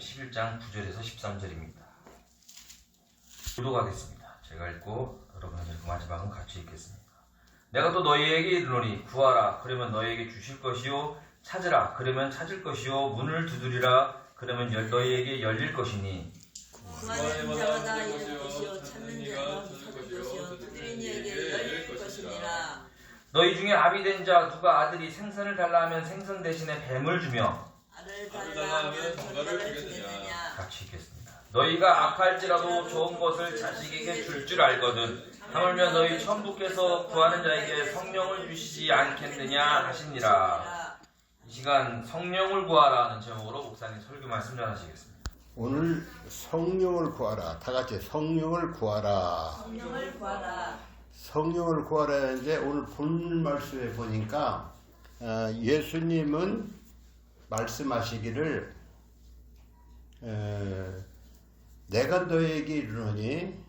11장 9절에서 13절입니다. 교독하겠습니다. 제가 읽고 여러분은 그 마지막은 같이 읽겠습니다. 내가 또 너희에게 이르노니 구하라 그러면 너희에게 주실 것이요 찾으라 그러면 찾을 것이요 문을 두드리라 그러면 너희에게 열릴 것이니 구하는 자마다 이룰 것이요 찾는 자마다 찾을 것이요 두드리는 이에게 열릴 것이니라. 너희 중에 아비 된 자 누가 아들이 생선을 달라 하면 생선 대신에 뱀을 주며 알을 달라 하면 전갈을 주겠느냐. 같이 읽겠습니다. 너희가 악할지라도 좋은 것을 자식에게 줄 줄 알거든 하물며 너희 천부께서 구하는 자에게 성령을 주시지 않겠느냐 하시니라. 이 시간 성령을 구하라 는 제목으로 목사님 설교 말씀 전하시겠습니다. 오늘 성령을 구하라. 다 같이 성령을 구하라. 성령을 구하라. 성령을 구하라 하는데 오늘 본 말씀에 보니까 예수님은 말씀하시기를 내가 너에게 이르노니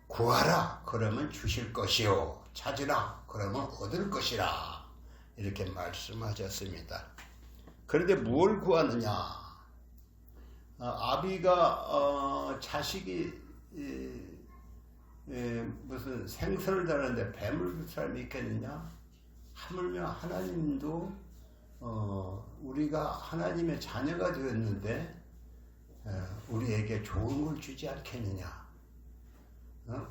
구하라 그러면 주실 것이요 찾으라 그러면 얻을 것이라 이렇게 말씀하셨습니다. 그런데 뭘 구하느냐? 아비가 자식이 무슨 생선을 다루는데 뱀을 줄 사람이 있겠느냐? 하물며 하나님도 우리가 하나님의 자녀가 되었는데 우리에게 좋은 걸 주지 않겠느냐?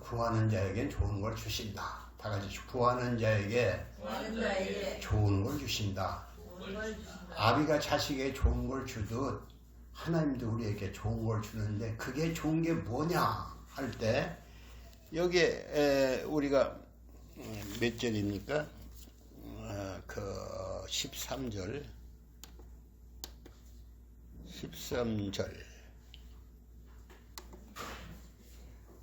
구하는 자에겐 좋은 걸 주신다. 다 같이 구하는 자에게 좋은 걸 주신다. 아비가 자식에게 좋은 걸 주듯 하나님도 우리에게 좋은 걸 주는데 그게 좋은 게 뭐냐 할 때 여기에 우리가 몇 절입니까? 그 13절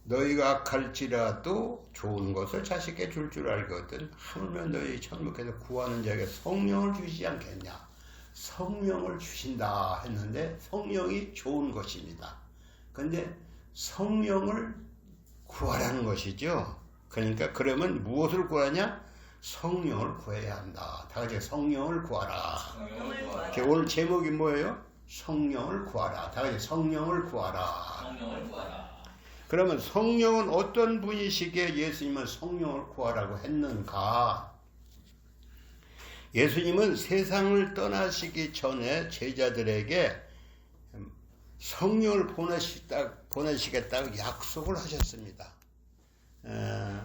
너희가 악할지라도 좋은 것을 자식에게 줄 줄 알거든 하물며 너희 천부께서 구하는 자에게 성령을 주시지 않겠냐. 성령을 주신다 했는데 성령이 좋은 것입니다. 그런데 성령을 구하라는 것이죠. 그러니까 그러면 무엇을 구하냐? 성령을 구해야 한다. 다 같이 성령을 구하라. 오늘 제목이 뭐예요? 성령을 구하라. 다 같이 성령을 구하라. 그러면 성령은 어떤 분이시기에 예수님은 성령을 구하라고 했는가? 예수님은 세상을 떠나시기 전에 제자들에게 성령을 보내시겠다고 약속을 하셨습니다.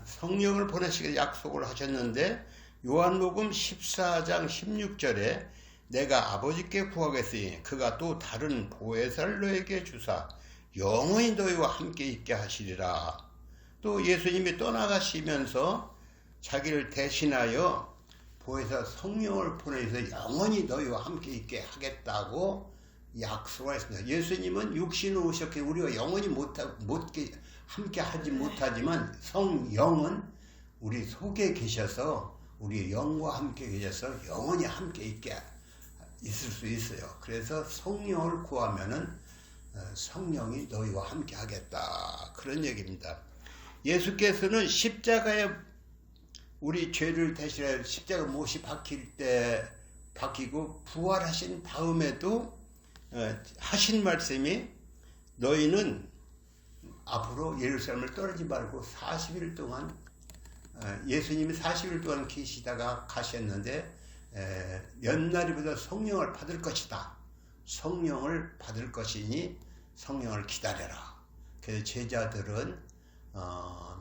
성령을 보내시겠다고 약속을 하셨는데 요한복음 14장 16절에 내가 아버지께 구하겠으니 그가 또 다른 보혜사를 너에게 주사 영원히 너희와 함께 있게 하시리라. 또 예수님이 떠나가시면서 자기를 대신하여 보혜사 성령을 보내서 영원히 너희와 함께 있게 하겠다고 약속을 했습니다. 예수님은 육신으로 오셨기에 우리가 영원히 함께 하지 못하지만 성령은 우리 속에 계셔서 우리 영과 함께 계셔서 영원히 함께 있게 있을 수 있어요. 그래서 성령을 구하면은 성령이 너희와 함께 하겠다. 그런 얘기입니다. 예수께서는 십자가에 우리 죄를 대신해 십자가 못이 박히고 부활하신 다음에도 하신 말씀이 너희는 앞으로 예루살렘을 떠나지 말고 40일 동안 예수님이 40일 동안 계시다가 가셨는데 연날이보다 성령을 받을 것이다. 성령을 받을 것이니 성령을 기다려라. 그래서 제자들은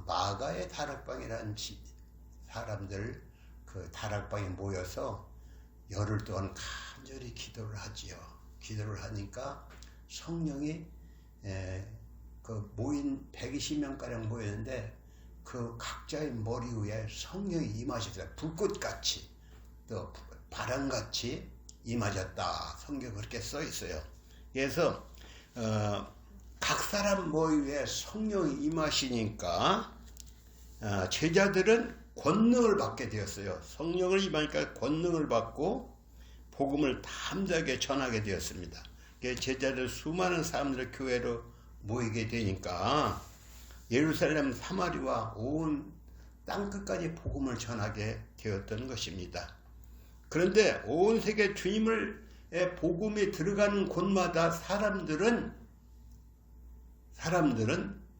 마가의 다락방이라는 사람들 그 다락방에 모여서 열흘 동안 간절히 기도를 하지요. 기도를 하니까 성령이 그 모인 120명가량 모였는데 그 각자의 머리 위에 성령이 임하셨어요. 불꽃같이 또 바람같이 임하셨다. 성경에 그렇게 써 있어요. 그래서 각 사람 머리 위에 성령이 임하시니까 제자들은 권능을 받게 되었어요. 성령을 임하니까 권능을 받고 복음을 담대하게 전하게 되었습니다. 제자들 수많은 사람들의 교회로 모이게 되니까 예루살렘 사마리와 온 땅끝까지 복음을 전하게 되었던 것입니다. 그런데 온 세계 주님을 복음이 들어가는 곳마다 사람들은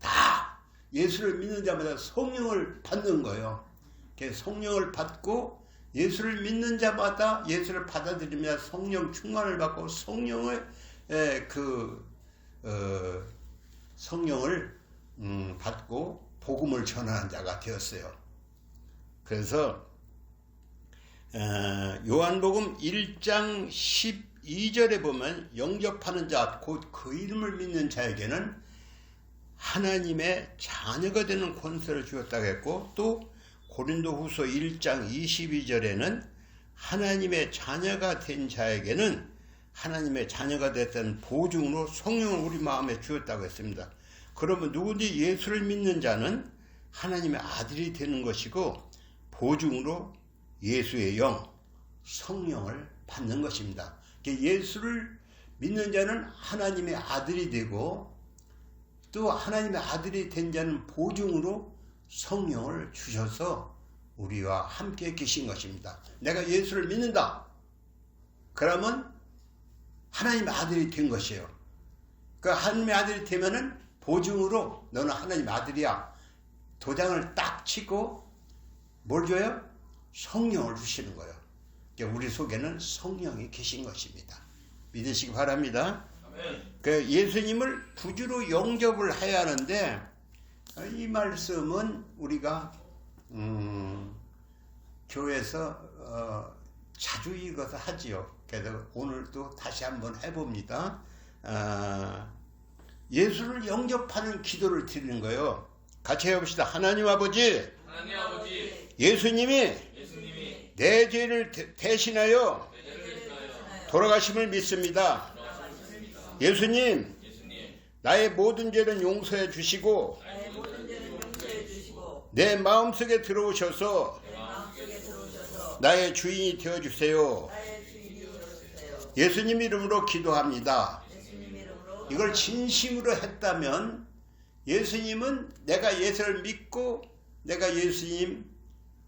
다 예수를 믿는 자마다 성령을 받는 거예요. 성령을 받고 예수를 믿는 자마다 예수를 받아들이며 성령 충만을 받고 성령을 받고 복음을 전하는 자가 되었어요. 그래서 요한복음 1장 12절에 보면 영접하는 자 곧 그 이름을 믿는 자에게는 하나님의 자녀가 되는 권세를 주었다고 했고, 또 고린도후서 1장 22절에는 하나님의 자녀가 된 자에게는 하나님의 자녀가 됐다는 보증으로 성령을 우리 마음에 주었다고 했습니다. 그러면 누구든지 예수를 믿는 자는 하나님의 아들이 되는 것이고 보증으로 예수의 영, 성령을 받는 것입니다. 예수를 믿는 자는 하나님의 아들이 되고 또 하나님의 아들이 된 자는 보증으로 성령을 주셔서 우리와 함께 계신 것입니다. 내가 예수를 믿는다. 그러면 하나님의 아들이 된 것이에요. 그 하나님의 아들이 되면은 보증으로 너는 하나님의 아들이야. 도장을 딱 치고 뭘 줘요? 성령을 주시는 거예요. 우리 속에는 성령이 계신 것입니다. 믿으시기 바랍니다. 그 예수님을 구주로 영접을 해야 하는데 이 말씀은 우리가 교회에서 자주 이것을 하지요. 그래서 오늘도 다시 한번 해봅니다. 예수를 영접하는 기도를 드리는 거예요. 같이 해봅시다. 하나님 아버지, 예수님이 내 죄를 대신하여 돌아가심을 믿습니다. 예수님, 나의 모든 죄는 용서해 주시고 내 마음속에 들어오셔서 나의 주인이 되어주세요. 예수님 이름으로 기도합니다. 이걸 진심으로 했다면 예수님은 내가 예수를 믿고 내가 예수님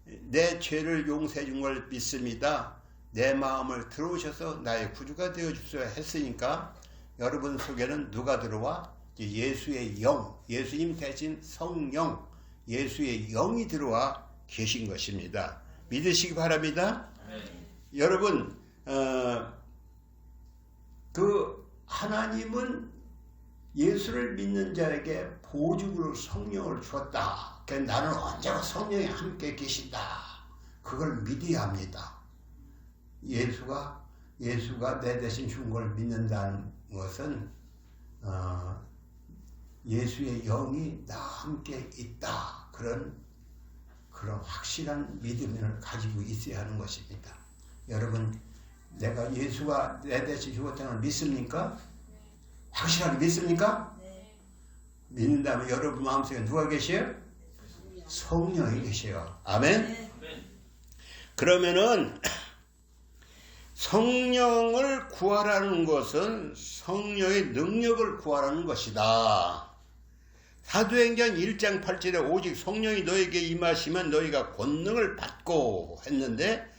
내 죄를 용서해 준 걸 믿습니다. 내 마음을 들어오셔서 나의 구주가 되어주세요 했으니까 여러분 속에는 누가 들어와? 예수의 영, 예수님 대신 성령, 예수의 영이 들어와 계신 것입니다. 믿으시기 바랍니다. 여러분 그 하나님은 예수를 믿는 자에게 보증으로 성령을 주었다. 나는 언제나 성령이 함께 계신다. 그걸 믿어야 합니다. 예수가 내 대신 준 걸 믿는다는 것은 예수의 영이 나와 함께 있다. 그런 확실한 믿음을 가지고 있어야 하는 것입니다. 여러분, 내가 예수가 내 대신 죽었다는 걸 믿습니까? 확실하게 믿습니까? 믿는다면 여러분 마음속에 누가 계셔요? 성령이 계셔요. 아멘? 그러면은 성령을 구하라는 것은 성령의 능력을 구하라는 것이다. 사도행전 1장 8절에 오직 성령이 너에게 임하시면 너희가 권능을 받고 했는데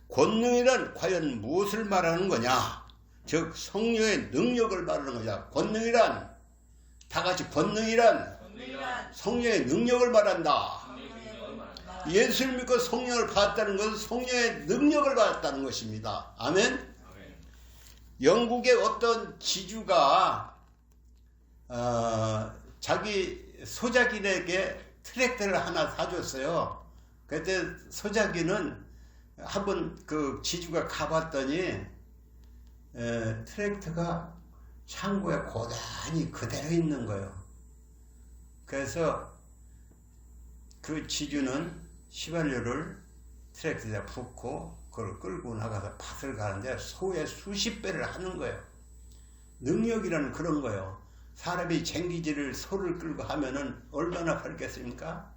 권능이란 과연 무엇을 말하는 거냐? 즉 성령의 능력을 말하는 거냐? 권능이란 다 같이 권능이란 성령의 능력을 말한다. 예수를 믿고 성령을 받았다는 것은 성령의 능력을 받았다는 것입니다. 아멘? 영국의 어떤 지주가 자기 소작인에게 트랙터를 하나 사줬어요. 그때 소작인은 한번 그 지주가 가봤더니 트랙터가 창고에 고단히 그대로 있는 거예요. 그래서 그 지주는 휘발유를 트랙터에 붓고 그걸 끌고 나가서 밭을 가는데 소의 수십 배를 하는 거예요. 능력이라는 그런 거예요. 사람이 쟁기질을 소를 끌고 하면은 얼마나 걸겠습니까?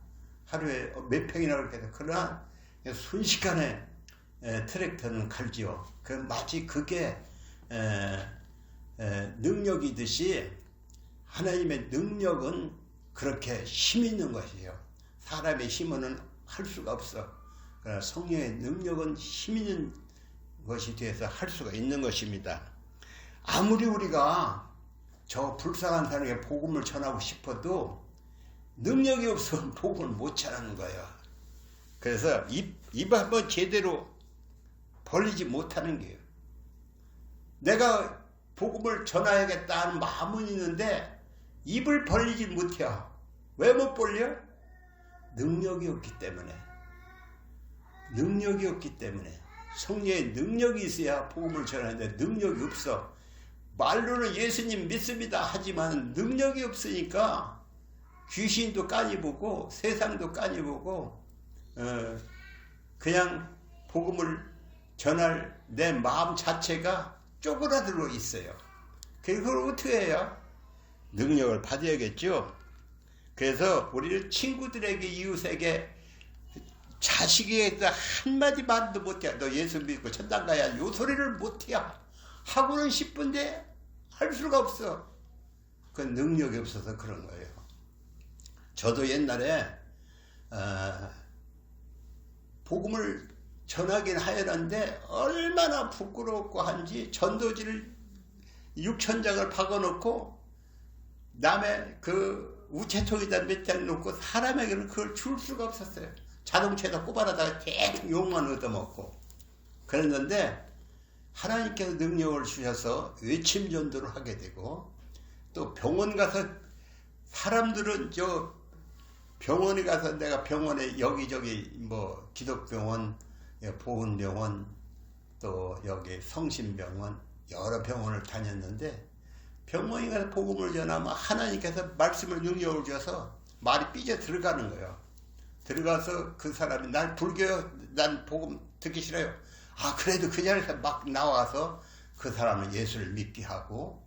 하루에 몇 평이나 걸겠어요. 그러나 순식간에 트랙터는 갈지요. 마치 그게 능력이듯이 하나님의 능력은 그렇게 힘 있는 것이에요. 사람의 힘은 할 수가 없어. 그러나 성령의 능력은 힘 있는 것이 돼서 할 수가 있는 것입니다. 아무리 우리가 저 불쌍한 사람에게 복음을 전하고 싶어도 능력이 없어 복음을 못 전하는 거예요. 그래서 입 한번 제대로 벌리지 못하는 거예요. 내가 복음을 전해야겠다 하는 마음은 있는데 입을 벌리지 못해요. 왜 못 벌려? 능력이 없기 때문에. 능력이 없기 때문에. 성령의 능력이 있어야 복음을 전하는데 능력이 없어. 말로는 예수님 믿습니다 하지만 능력이 없으니까 귀신도 까니보고 세상도 까니보고 그냥 복음을 전할 내 마음 자체가 쪼그라들어 있어요. 그걸 어떻게 해요? 능력을 받아야겠죠. 그래서 우리는 친구들에게 이웃에게 자식에게 한마디 말도 못해. 너 예수 믿고 천당 가야 요 소리를 못해. 하고는 싶은데 할 수가 없어. 그건 능력이 없어서 그런 거예요. 저도 옛날에 복음을 전하긴 하였는데 얼마나 부끄럽고 한지 전도지를 6,000장을 박아놓고 남의 그 우체통에다 몇 장 놓고 사람에게는 그걸 줄 수가 없었어요. 자동차에다 꼽아다가 대충 욕만 얻어먹고 그랬는데 하나님께서 능력을 주셔서 외침 전도를 하게 되고 또 병원 가서 사람들은 저 병원에 가서 내가 병원에 여기저기 뭐 기독병원, 보훈병원 또 여기 성심병원 여러 병원을 다녔는데 병원에 가서 복음을 전하면 하나님께서 말씀을 능력을 줘서 말이 삐져 들어가는 거예요. 들어가서 그 사람이 난 불교요, 난 복음 듣기 싫어요. 아 그래도 그 자리에서 막 나와서 그 사람은 예수를 믿게 하고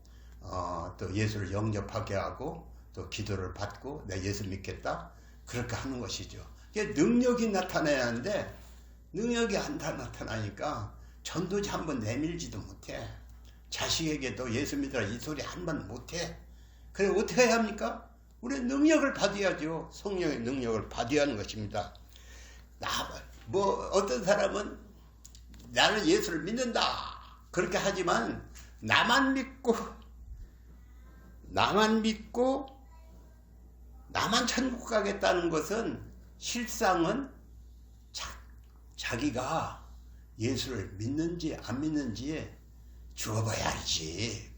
또 예수를 영접하게 하고 또 기도를 받고 내 예수 믿겠다 그렇게 하는 것이죠. 이게 능력이 나타나야 하는데 능력이 안 나타나니까 전도지 한번 내밀지도 못해. 자식에게도 예수 믿으라 이 소리 한 번 못해. 그래 어떻게 해야 합니까? 우리 능력을 받아야죠. 성령의 능력을 받아야 하는 것입니다. 어떤 사람은 나는 예수를 믿는다 그렇게 하지만 나만 믿고 나만 천국 가겠다는 것은 실상은 자기가 예수를 믿는지 안 믿는지 죽어봐야 알지.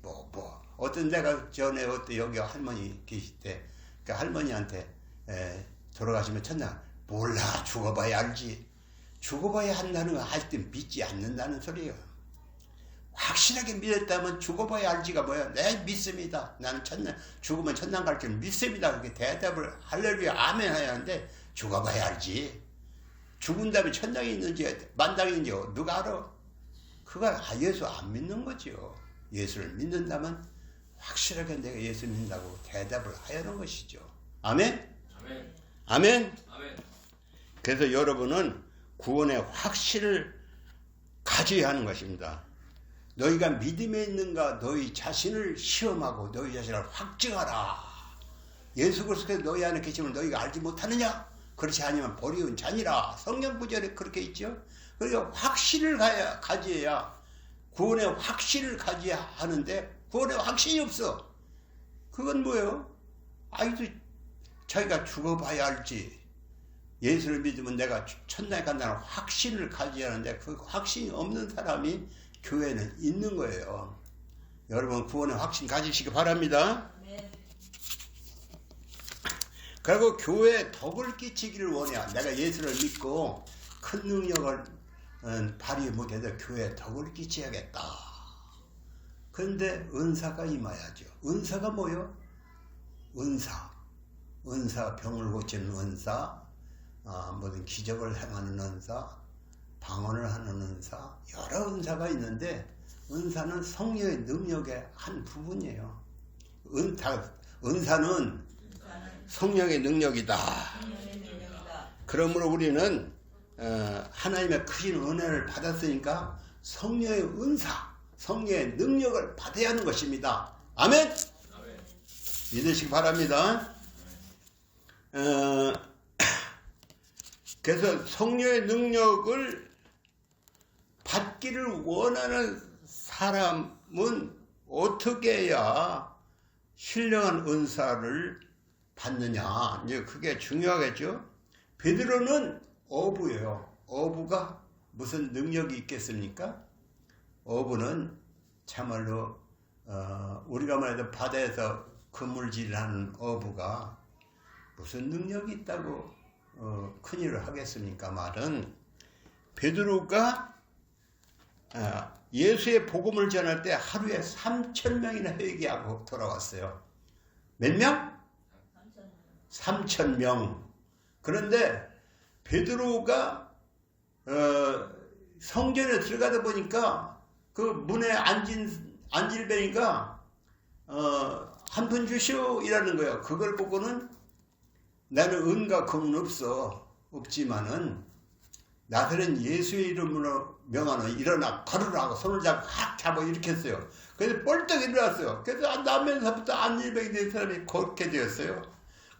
어떤 데가 전에 여기 할머니 계실 때 그 할머니한테 돌아가시면 천당 몰라 죽어봐야 알지. 죽어봐야 한다는 거 할 때 믿지 않는다는 소리예요. 확실하게 믿었다면 죽어봐야 알지가 뭐야. 네 믿습니다. 나는 죽으면 천당 갈 줄 믿습니다. 그렇게 대답을 할렐루야 아멘 해야 하는데 죽어봐야 알지. 죽은 다음에 천당이 있는지 만당이 있는지 누가 알아? 그걸 예수 안 믿는 거죠. 예수를 믿는다면 확실하게 내가 예수 믿는다고 대답을 하려는 것이죠. 아멘? 아멘. 아멘? 아멘. 그래서 여러분은 구원의 확신을 가져야 하는 것입니다. 너희가 믿음에 있는가 너희 자신을 시험하고 너희 자신을 확증하라. 예수 그리스도께서 너희 안에 계심을 너희가 알지 못하느냐? 그렇지 아니면 버리운 자니라. 성경 구절에 그렇게 있죠. 그러니까 확신을 가져야 구원의 확신을 가져야 하는데 구원의 확신이 없어. 그건 뭐예요? 아이도 자기가 죽어봐야 알지. 예수를 믿으면 내가 천당에 간다는 확신을 가져야 하는데 그 확신이 없는 사람이 교회는 있는 거예요. 여러분 구원의 확신 가지시기 바랍니다. 네. 그리고 교회에 덕을 끼치기를 원해. 내가 예수를 믿고 큰 능력을 발휘 못해도 교회에 덕을 끼쳐야겠다. 그런데 은사가 임해야죠. 은사가 뭐요? 은사 병을 고치는 은사, 모든 기적을 행하는 은사, 방언을 하는 은사, 여러 은사가 있는데 은사는 성령의 능력의 한 부분이에요. 은사는 성령의 능력이다. 그러므로 우리는 하나님의 크신 은혜를 받았으니까 성령의 은사, 성령의 능력을 받아야 하는 것입니다. 아멘? 아멘. 믿으시기 바랍니다. 그래서 성령의 능력을 받기를 원하는 사람은 어떻게 해야 신령한 은사를 받느냐. 이제 그게 중요하겠죠. 베드로는 어부예요. 어부가 무슨 능력이 있겠습니까? 어부는 참말로 우리가 말해도 바다에서 그물질하는 어부가 무슨 능력이 있다고 큰일을 하겠습니까? 말은 베드로가 예수의 복음을 전할 때 하루에 3,000명이나 회개하고 돌아왔어요. 몇 명? 3,000명. 그런데 베드로가 성전에 들어가다 보니까 그 문에 앉을배니까 한 푼 주시오 이라는 거예요. 그걸 보고는 나는 은과 금은 없지만은 나사렛 예수의 이름으로 명하노 일어나 걸으라 하고 손을 잡고 확 잡아 일으켰어요. 그래서 뻘떡 일어났어요. 그래서 나면서부터 안일병이 된 사람이 걷게 되었어요.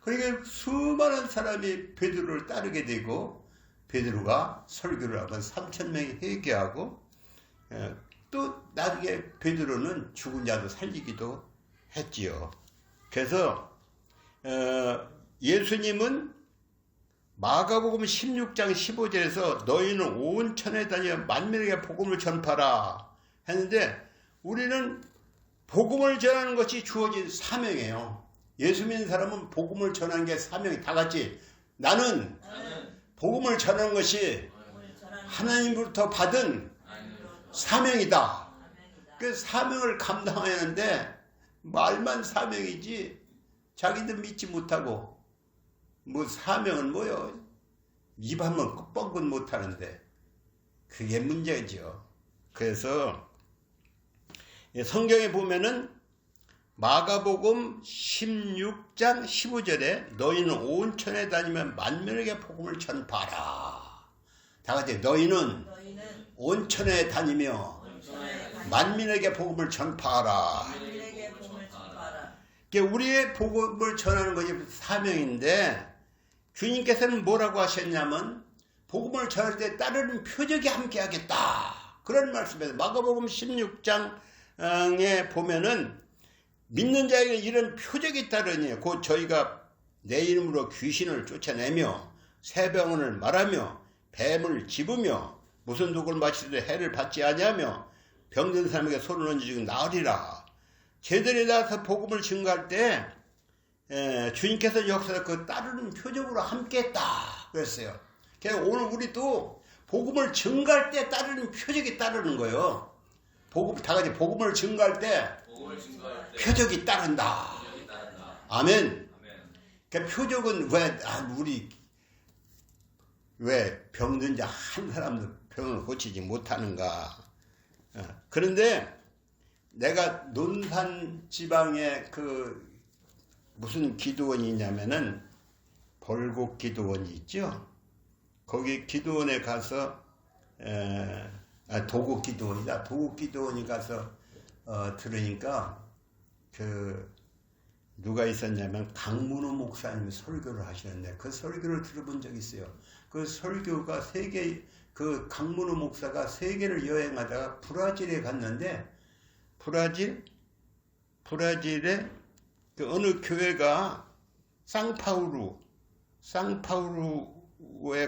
그러니까 수많은 사람이 베드로를 따르게 되고 베드로가 설교를 하면 3,000명이 회개하고 또 나중에 베드로는 죽은 자도 살리기도 했지요. 그래서 예수님은 마가복음 16장 15절에서 너희는 온 천에 다니며 만민에게 복음을 전파라 했는데 우리는 복음을 전하는 것이 주어진 사명이에요. 예수 믿는 사람은 복음을 전하는 게 사명이 다 같이 나는 복음을 전하는 것이 하나님으로부터 받은 사명이다. 그 사명을 감당해야 하는데 말만 사명이지 자기들 믿지 못하고 뭐 사명은 뭐요? 입 한번 뻥긋 못하는데 그게 문제죠. 그래서 성경에 보면은 마가복음 16장 15절에 너희는 온 천에 다니면 만민에게 복음을 전파하라. 다 같이 너희는 온 천에 다니며 만민에게 복음을 전파하라. 우리의 복음을 전하는 것이 사명인데 주님께서는 뭐라고 하셨냐면 복음을 전할 때 따르는 표적이 함께 하겠다. 그런 말씀에서 마가복음 16장에 보면은 믿는 자에게 이런 표적이 따르니 곧 저희가 내 이름으로 귀신을 쫓아내며 새병원을 말하며 뱀을 집으며 무슨 독을 마시되 해를 받지 아니하며 병든 사람에게 손을 얹어주고 나으리라. 제들이 나서 복음을 증거할 때 주님께서 역사를 그 따르는 표적으로 함께했다 그랬어요. 그래서 오늘 우리도 복음을 증거할 때 따르는 표적이 따르는 거예요. 다 같이 복음을 증거할 때 표적이 따른다. 아멘. 그러니까 표적은 왜 병든 자 한 사람도 병을 고치지 못하는가. 그런데 내가 논산 지방에 무슨 기도원이 있냐면은 벌곡 기도원이 있죠. 거기 기도원에 가서 도곡 기도원이다. 도곡 기도원이 가서 들으니까 누가 있었냐면 강문호 목사님이 설교를 하시는데 그 설교를 들어본 적이 있어요. 그 설교가 그 강문호 목사가 세계를 여행하다가 브라질에 갔는데 브라질에 그 어느 교회가 상파우루에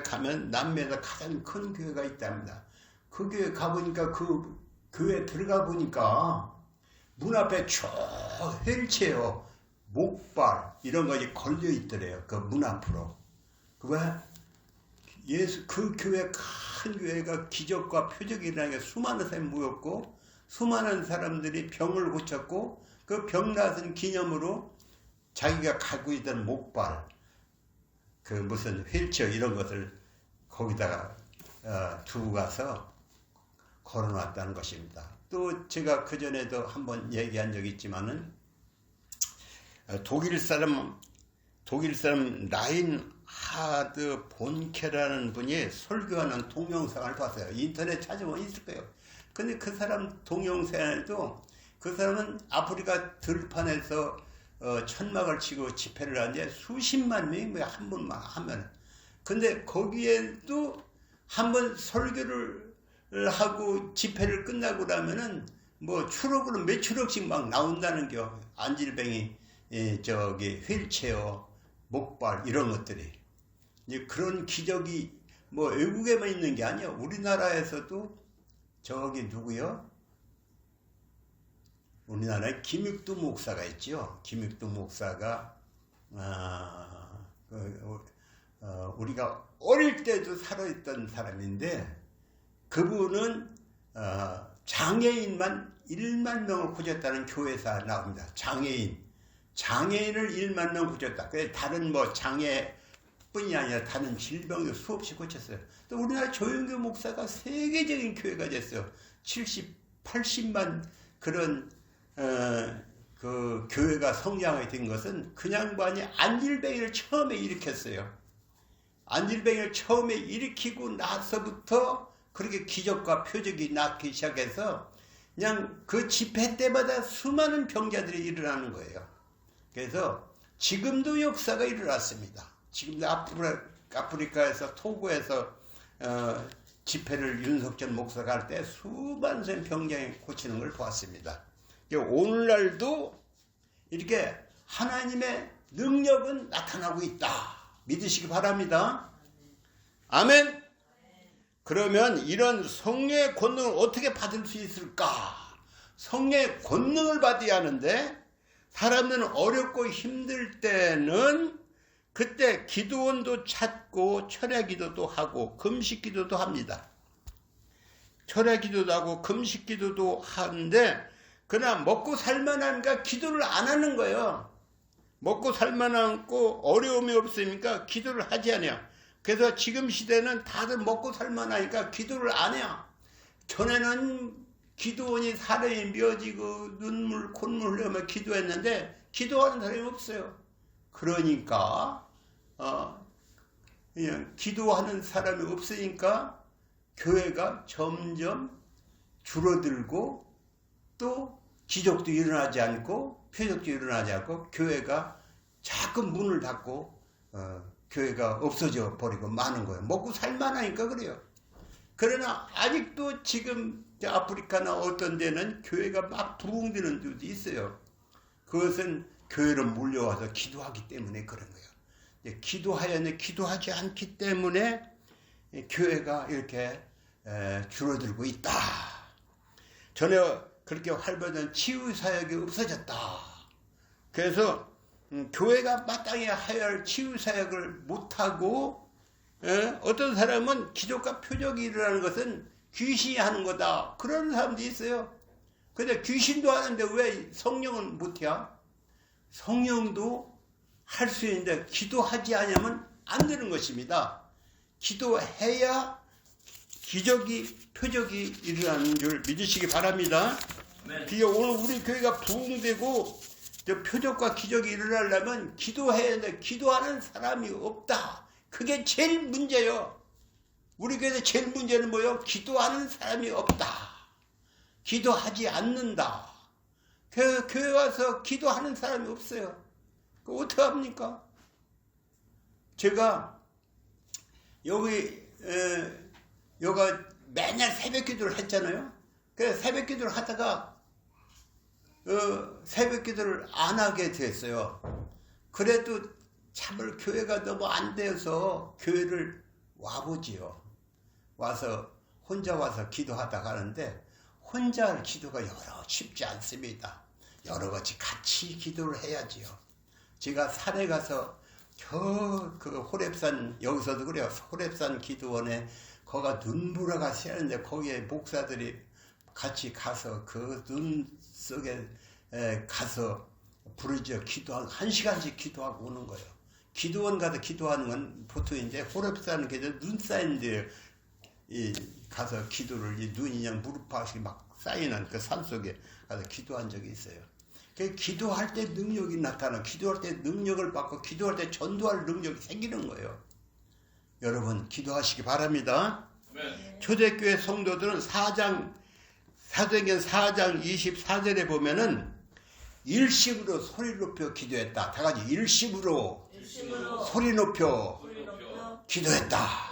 가면 남미에서 가장 큰 교회가 있답니다. 그 교회 가보니까 그 교회 들어가 보니까 문 앞에 쭉 휠체어, 목발 이런 것이 걸려 있더래요. 그 문 앞으로. 그 교회 큰 교회가 기적과 표적이 일어나는 게 수많은 사람이 모였고 수많은 사람들이 병을 고쳤고 그 병 나은 기념으로 자기가 갖고 있던 목발, 무슨 휠체어 이런 것을 거기다가 두고 가서 걸어놨다는 것입니다. 또 제가 그전에도 한번 얘기한 적이 있지만은 독일 사람 라인하드 본케라는 분이 설교하는 동영상을 봤어요. 인터넷 찾으면 있을 거예요. 근데 그 사람 동영상에도 그 사람은 아프리카 들판에서 천막을 치고 집회를 하는데 수십만 명이 한 번만 하면. 근데 거기에도 한 번 설교를 하고 집회를 끝나고 나면은 뭐 추록으로 몇 추록씩 막 나온다는 겨. 안질뱅이, 저기 휠체어, 목발 이런 것들이. 이제 그런 기적이 뭐 외국에만 있는 게 아니야. 우리나라에서도 저기 누구요? 우리나라에 김익두 목사가 있죠. 김익두 목사가 우리가 어릴 때도 살아있던 사람인데 그분은 장애인만 1만 명을 구졌다는 교회에서 나옵니다. 장애인을 1만 명 구졌다. 그래서 다른 뭐 장애뿐이 아니라 다른 질병도 수없이 고쳤어요. 또 우리나라 조영교 목사가 세계적인 교회가 됐어요. 70, 80만 그런 그 교회가 성장하게 된 것은 그 양반이 안질뱅이를 처음에 일으켰어요. 안질뱅이를 처음에 일으키고 나서부터 그렇게 기적과 표적이 나기 시작해서 그냥 그 집회 때마다 수많은 병자들이 일어나는 거예요. 그래서 지금도 역사가 일어났습니다. 지금도 아프리카에서 토고에서 집회를 윤석천 목사가 할 때 수많은 병자에 고치는 걸 보았습니다. 오늘날도 이렇게 하나님의 능력은 나타나고 있다. 믿으시기 바랍니다. 아멘. 그러면 이런 성령의 권능을 어떻게 받을 수 있을까? 성령의 권능을 받아야 하는데 사람들은 어렵고 힘들 때는 그때 기도원도 찾고 철야기도도 하고 금식기도도 합니다. 철야기도도 하고 금식기도도 하는데 그러나 먹고 살만한가 기도를 안 하는 거예요. 먹고 살만하고 어려움이 없으니까 기도를 하지 않아요. 그래서 지금 시대는 다들 먹고 살만하니까 기도를 안 해요. 전에는 기도원이 사람이 미어지고 눈물 콧물 흘리며 기도했는데 기도하는 사람이 없어요. 그러니까 그냥 기도하는 사람이 없으니까 교회가 점점 줄어들고 또 기적도 일어나지 않고 표적도 일어나지 않고 교회가 자꾸 문을 닫고 교회가 없어져 버리고 마는 거예요. 먹고 살만하니까 그래요. 그러나 아직도 지금 아프리카나 어떤 데는 교회가 막 부흥되는 데도 있어요. 그것은 교회로 몰려와서 기도하기 때문에 그런 거예요. 기도하였는데 기도하지 않기 때문에 교회가 이렇게 줄어들고 있다. 전에 그렇게 활발한 치유사역이 없어졌다. 그래서 교회가 마땅히 해야 할 치유사역을 못하고 어떤 사람은 기적과 표적이 일어나는 것은 귀신이 하는 거다. 그런 사람도 있어요. 근데 귀신도 하는데 왜 성령은 못해? 성령도 할 수 있는데 기도하지 않으면 안 되는 것입니다. 기도해야 기적이 표적이 일어나는 줄 믿으시기 바랍니다. 네. 오늘 우리 교회가 부흥되고 표적과 기적이 일어나려면 기도해야 하는데 기도하는 사람이 없다. 그게 제일 문제예요. 우리 교회에서 제일 문제는 뭐예요? 기도하는 사람이 없다. 기도하지 않는다. 교회 와서 기도하는 사람이 없어요. 그 어떻게 합니까? 제가 여기가 매년 새벽 기도를 했잖아요. 그래서 새벽 기도를 하다가 새벽 기도를 안 하게 됐어요. 그래도 참을 교회가 너무 안 돼서 교회를 와보지요. 와서 혼자 와서 기도하다가 하는데 혼자 기도가 쉽지 않습니다. 여러 가지 같이 기도를 해야지요. 제가 산에 가서 그 호렙산, 여기서도 그래요. 호렙산 기도원에 거기가 눈보라가 새는데 거기에 목사들이 같이 가서 그 눈 속에 가서 부르짖어 기도하고 1시간씩 기도하고 오는 거예요. 기도원 가서 기도하는 건 보통 이제 호렙산 눈 쌓이는데 가서 기도를 눈이 그냥 무릎팍이 막 쌓이는 그 산 속에 가서 기도한 적이 있어요. 기도할 때 능력이 나타나, 기도할 때 능력을 받고, 기도할 때 전도할 능력이 생기는 거예요. 여러분, 기도하시기 바랍니다. 네. 초대교회 성도들은 사도행전 4장 24절에 보면은 일심으로 소리 높여 기도했다. 다 같이 일심으로 소리 높여 기도했다.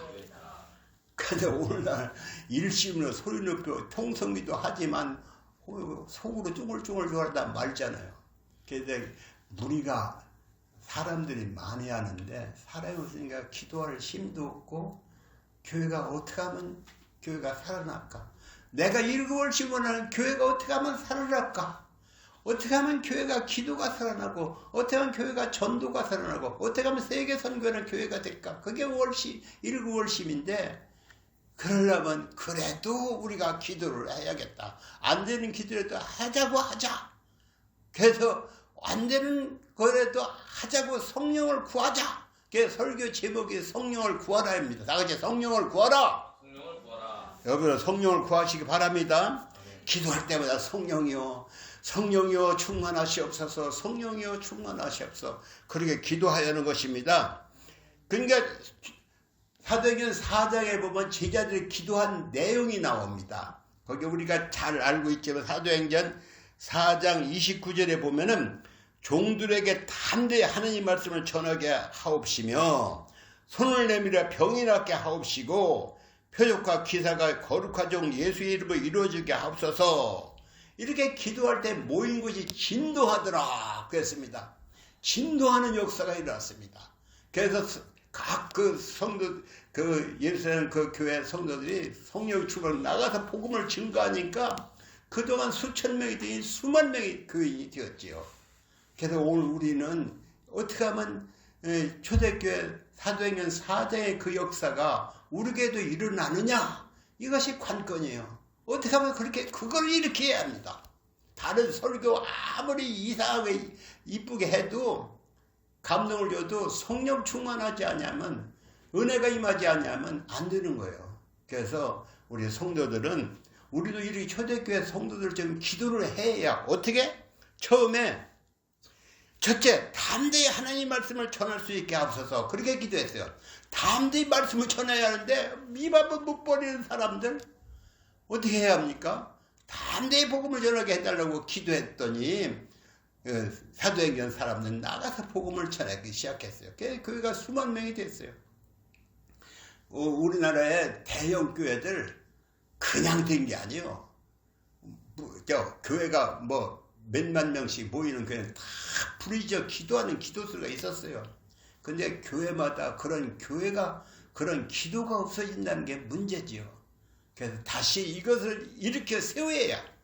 근데 오늘날 일심으로 소리 높여 통성기도 하지만 속으로 쭈글쭈글 좋아하다 말잖아요. 그런데 우리가 사람들이 많이 하는데 사람이 없으니까 기도할 힘도 없고 교회가 어떻게 하면 교회가 살아날까? 내가 일구월심을 하는 교회가 어떻게 하면 살아날까? 어떻게 하면 교회가 기도가 살아나고 어떻게 하면 교회가 전도가 살아나고 어떻게 하면 세계 선교하는 교회가 될까? 그게 일구월심인데 그러려면 그래도 우리가 기도를 해야겠다. 안 되는 기도라도 하자고 하자. 그래서 안 되는 거라도 하자고 성령을 구하자. 그 설교 제목이 성령을 구하라입니다. 다 같이 성령을 구하라. 성령을 구하라. 여러분 성령을 구하시기 바랍니다. 기도할 때마다 성령이요 충만하시옵소서. 성령이요 충만하시옵소서. 그렇게 기도하려는 것입니다. 그러니까 사도행전 4장에 보면 제자들이 기도한 내용이 나옵니다. 거기 우리가 잘 알고 있지만 사도행전 4장 29절에 보면은 종들에게 담대히 하느님 말씀을 전하게 하옵시며 손을 내밀어 병이 낫게 하옵시고 표적과 기사가 거룩한 종 예수의 이름으로 이루어지게 하옵소서. 이렇게 기도할 때 모인 것이 진도하더라 그랬습니다. 진도하는 역사가 일어났습니다. 그래서 각 그 성도 그 예루살렘 그 교회 성도들이 성령 충만으로 나가서 복음을 증거하니까 그동안 수천 명이 되니 수만 명이 교인이 되었지요. 그래서 오늘 우리는 어떻게 하면 초대교회 사도행전 4장의 그 역사가 우리에게도 일어나느냐, 이것이 관건이에요. 어떻게 하면 그걸 이렇게 해야 합니다. 다른 설교 아무리 이상하게 이쁘게 해도 감동을 줘도 성령 충만하지 않으면, 은혜가 임하지 않으면 안 되는 거예요. 그래서 우리 성도들은, 우리도 이렇게 초대교회 성도들처럼 기도를 해야, 어떻게? 처음에 첫째, 담대히 하나님 말씀을 전할 수 있게 하옵소서. 그렇게 기도했어요. 담대히 말씀을 전해야 하는데 미밥을 못 버리는 사람들 어떻게 해야 합니까? 담대히 복음을 전하게 해달라고 기도했더니 사도행전 사람들은 나가서 복음을 전하기 시작했어요. 교회가 수만 명이 됐어요. 우리나라의 대형 교회들 그냥 된 게 아니에요. 교회가 몇만 명씩 모이는 교회는 다 부르짖어 기도하는 기도수가 있었어요. 근데 교회마다 그런 기도가 없어진다는 게 문제지요. 그래서 다시 이것을 일으켜 세워야.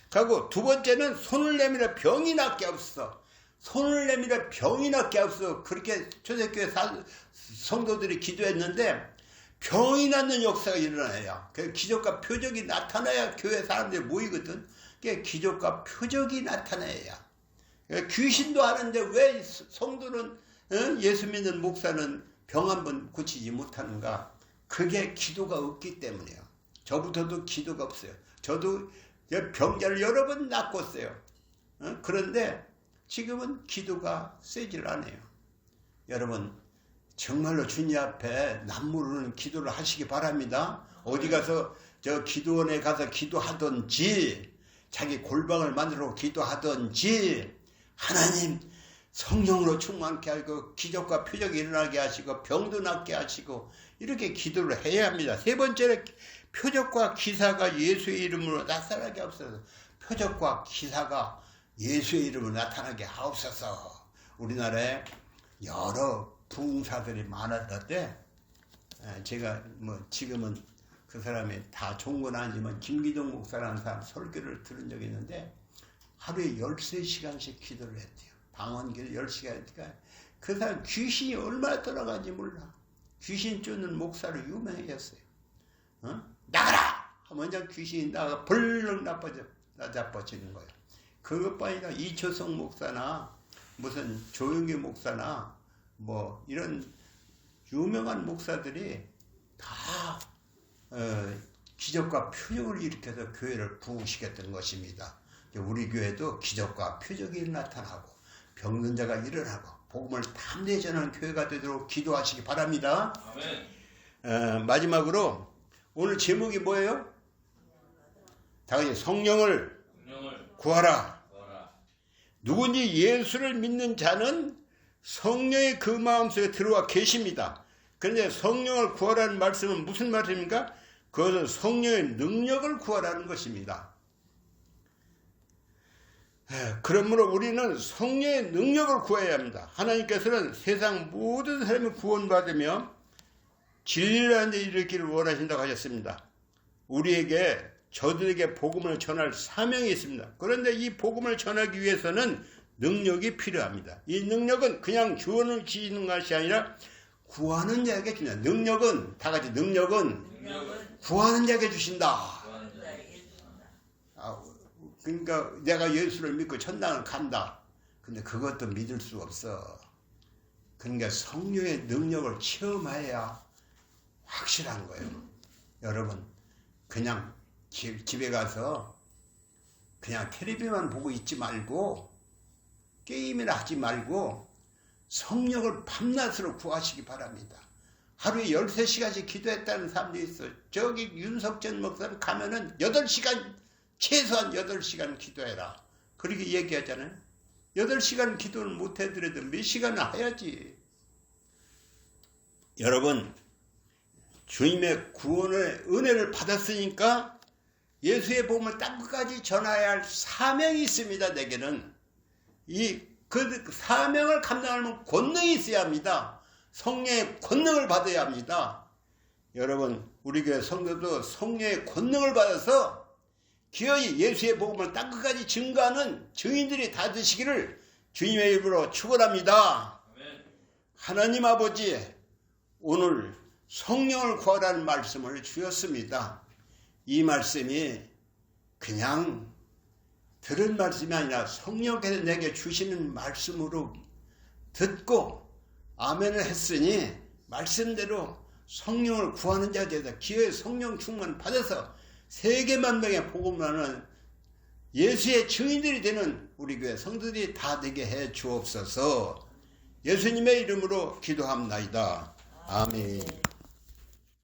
그리고 두 번째는 손을 내밀어 병이 낫게 하옵소서. 손을 내밀어 병이 낫게 하옵소서. 그렇게 초대교회 성도들이 기도했는데 병이 낫는 역사가 일어나야. 그 기적과 표적이 나타나야 교회 사람들이 모이거든. 기적과 표적이 나타나야. 귀신도 하는데 왜 성도는, 예수 믿는 목사는 병 한 번 고치지 못하는가? 그게 기도가 없기 때문이에요. 저부터도 기도가 없어요. 저도 병자를 여러 번 낚았어요. 그런데 지금은 기도가 세질 않아요. 여러분, 정말로 주님 앞에 남모르는 기도를 하시기 바랍니다. 어디 가서 기도원에 가서 기도하든지 자기 골방을 만들어 기도하든지 하나님 성령으로 충만케 하고 기적과 표적이 일어나게 하시고 병도 낫게 하시고 이렇게 기도를 해야 합니다. 세 번째는 표적과 기사가 예수의 이름으로 나타나게 하옵소서. 표적과 기사가 예수의 이름으로 나타나게 하옵소서. 우리나라에 여러 부흥사들이 많았는데 제가 지금은 그 사람이 다 좋은 건 아니지만 김기동 목사라는 사람 설교를 들은 적이 있는데 하루에 13시간씩 기도를 했대요. 방언기를 10시간 했으니까 그 사람 귀신이 얼마나 돌아가는지 몰라. 귀신 쫓는 목사로 유명해졌어요. 나가라! 하면 귀신이 나가 벌렁 나빠지는 거예요. 그것뿐 아니라 이초성 목사나 무슨 조용기 목사나 이런 유명한 목사들이 다 기적과 표적을 일으켜서 교회를 부흥시켰던 것입니다. 우리 교회도 기적과 표적이 나타나고 병든 자가 일어나고 복음을 담대히 전하는 교회가 되도록 기도하시기 바랍니다. 아멘. 마지막으로 오늘 제목이 뭐예요? 다 같이 성령을 구하라. 누군지 예수를 믿는 자는 성령이 그 마음속에 들어와 계십니다. 그런데 성령을 구하라는 말씀은 무슨 말입니까? 그것은 성령의 능력을 구하라는 것입니다. 그러므로 우리는 성령의 능력을 구해야 합니다. 하나님께서는 세상 모든 사람이 구원받으며 진리라는 데 이르기를 원하신다고 하셨습니다. 우리에게 저들에게 복음을 전할 사명이 있습니다. 그런데 이 복음을 전하기 위해서는 능력이 필요합니다. 이 능력은 그냥 주어는 주시는 것이 아니라 구하는 자에게 주냐. 능력은 다 같이 능력은 구하는 자에게 주신다. 그러니까 내가 예수를 믿고 천당을 간다. 근데 그것도 믿을 수 없어. 그러니까 성령의 능력을 체험해야 확실한 거예요. 여러분 그냥 집에 가서 그냥 텔레비만 보고 있지 말고 게임이나 하지 말고 성령을 밤낮으로 구하시기 바랍니다. 하루에 13시간씩 기도했다는 사람도 있어요. 저기 윤석전 목사는 가면은 8시간 최소한 8시간 기도해라. 그렇게 얘기하잖아요. 8시간 기도를 못해더라도 몇 시간을 해야지. 여러분 주님의 구원의 은혜를 받았으니까 예수의 복음을 땅끝까지 전해야 할 사명이 있습니다. 내게는 그 사명을 감당하려면 권능이 있어야 합니다. 성령의 권능을 받아야 합니다. 여러분 우리 교회 성도도 성령의 권능을 받아서 기어이 예수의 복음을 땅끝까지 증거하는 증인들이 다 되시기를 주님의 이름으로 축원합니다. 하나님 아버지 오늘 성령을 구하라는 말씀을 주셨습니다. 이 말씀이 그냥 들은 말씀이 아니라 성령께서 내게 주시는 말씀으로 듣고 아멘을 했으니 말씀대로 성령을 구하는 자에 대해서 기어이 성령 충만 받아서 세계만 명의 복음을 하는 예수의 증인들이 되는 우리 교회 성도들이 다 되게 해 주옵소서. 예수님의 이름으로 기도합나이다. 아멘.